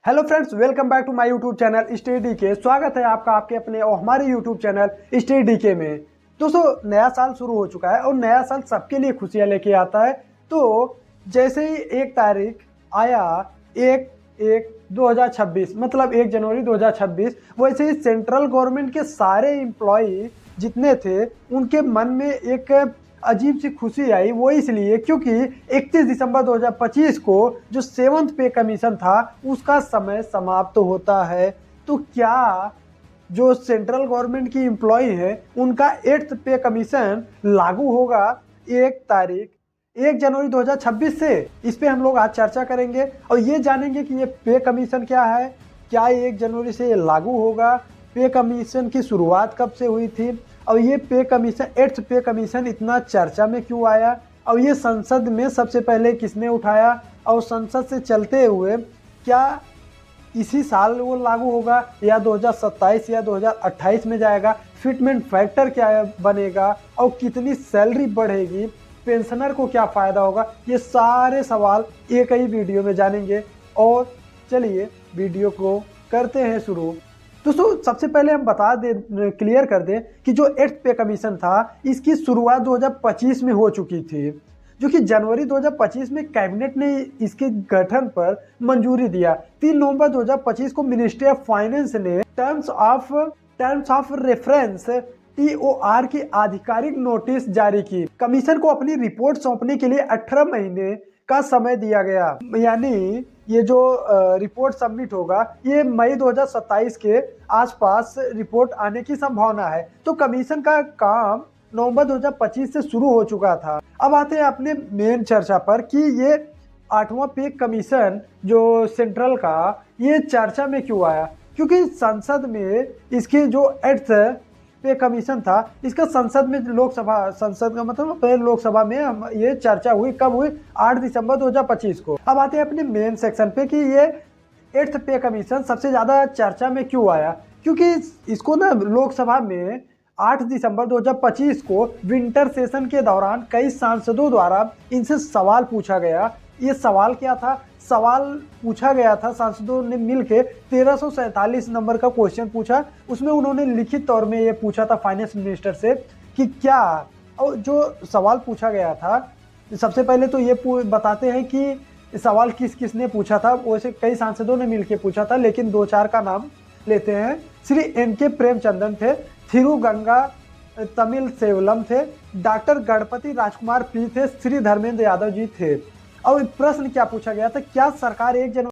Hello friends, welcome back to my YouTube channel study के। स्वागत है आपका आपके अपने और हमारे यूट्यूब चैनल स्टडी के में। दोस्तों, नया साल शुरू हो चुका है और नया साल सबके लिए खुशियां लेके आता है। तो जैसे ही 1 तारीख आया, 1/1/2026 मतलब 1 जनवरी 2026, वैसे ही सेंट्रल गवर्नमेंट के सारे एम्प्लॉय जितने थे उनके मन में एक अजीब सी खुशी आई। वो इसलिए क्योंकि 31 दिसंबर 2025 को जो 7th पे कमीशन था उसका समय समाप्त होता है। तो क्या जो सेंट्रल गवर्नमेंट की एम्प्लॉय है उनका 8th पे कमीशन लागू होगा 1 जनवरी 2026 से? इस पे हम लोग आज चर्चा करेंगे और ये जानेंगे कि ये पे कमीशन क्या है, क्या 1 जनवरी से ये लागू होगा, पे कमीशन की शुरुआत कब से हुई थी और ये पे कमीशन 8th पे कमीशन इतना चर्चा में क्यों आया और ये संसद में सबसे पहले किसने उठाया और संसद से चलते हुए क्या इसी साल वो लागू होगा या 2027 या 2028 में जाएगा, फिटमेंट फैक्टर क्या बनेगा और कितनी सैलरी बढ़ेगी, पेंशनर को क्या फ़ायदा होगा, ये सारे सवाल एक ही वीडियो में जानेंगे। और चलिए वीडियो को करते हैं शुरू। दोस्तों, सबसे पहले हम बता दें, क्लियर कर दें कि जो 8th पे कमीशन था इसकी शुरुआत 2025 में हो चुकी थी, जो कि जनवरी 2025 में कैबिनेट ने इसके गठन पर मंजूरी दिया। 3 नवंबर 2025 को मिनिस्ट्री ऑफ फाइनेंस ने टर्म्स ऑफ रेफरेंस TOR की आधिकारिक नोटिस जारी की। कमीशन को अपनी रिपोर्ट सौंपने के लिए 18 महीने का समय दिया गया, यानी ये जो रिपोर्ट सबमिट होगा ये मई 2027 के आसपास रिपोर्ट आने की संभावना है। तो कमीशन का काम नवंबर 2025 से शुरू हो चुका था। अब आते हैं अपने मेन चर्चा पर कि ये 8वां पे कमीशन जो सेंट्रल का ये चर्चा में क्यों आया, क्योंकि संसद में इसकी जो 8th पे कमीशन था इसका संसद में संसद का मतलब पहले लोकसभा में ये चर्चा हुई। कब हुई? 8 दिसंबर 2025 को। अब आते हैं अपने मेन सेक्शन पे कि ये 8th पे कमीशन सबसे ज़्यादा चर्चा में क्यों आया, क्योंकि इसको ना लोकसभा में 8 दिसंबर 2025 को विंटर सेशन के दौरान कई सांसदों द्वारा इनसे सवाल पूछा गया। ये सवाल क्या था? सवाल पूछा गया था, सांसदों ने मिलके 1347 नंबर का क्वेश्चन पूछा। उसमें उन्होंने लिखित तौर में ये पूछा था फाइनेंस मिनिस्टर से कि क्या, और जो सवाल पूछा गया था सबसे पहले तो ये बताते हैं कि सवाल किस किस ने पूछा था। वैसे कई सांसदों ने मिलके पूछा था, लेकिन 2-4 का नाम लेते हैं। श्री NK प्रेमचंदन थे, थिरुगंगा तमिल सेवलम थे, डॉक्टर गणपति राजकुमार P थे, श्री धर्मेंद्र यादव जी थे। और प्रश्न क्या पूछा गया था? क्या सरकार 1 जनवरी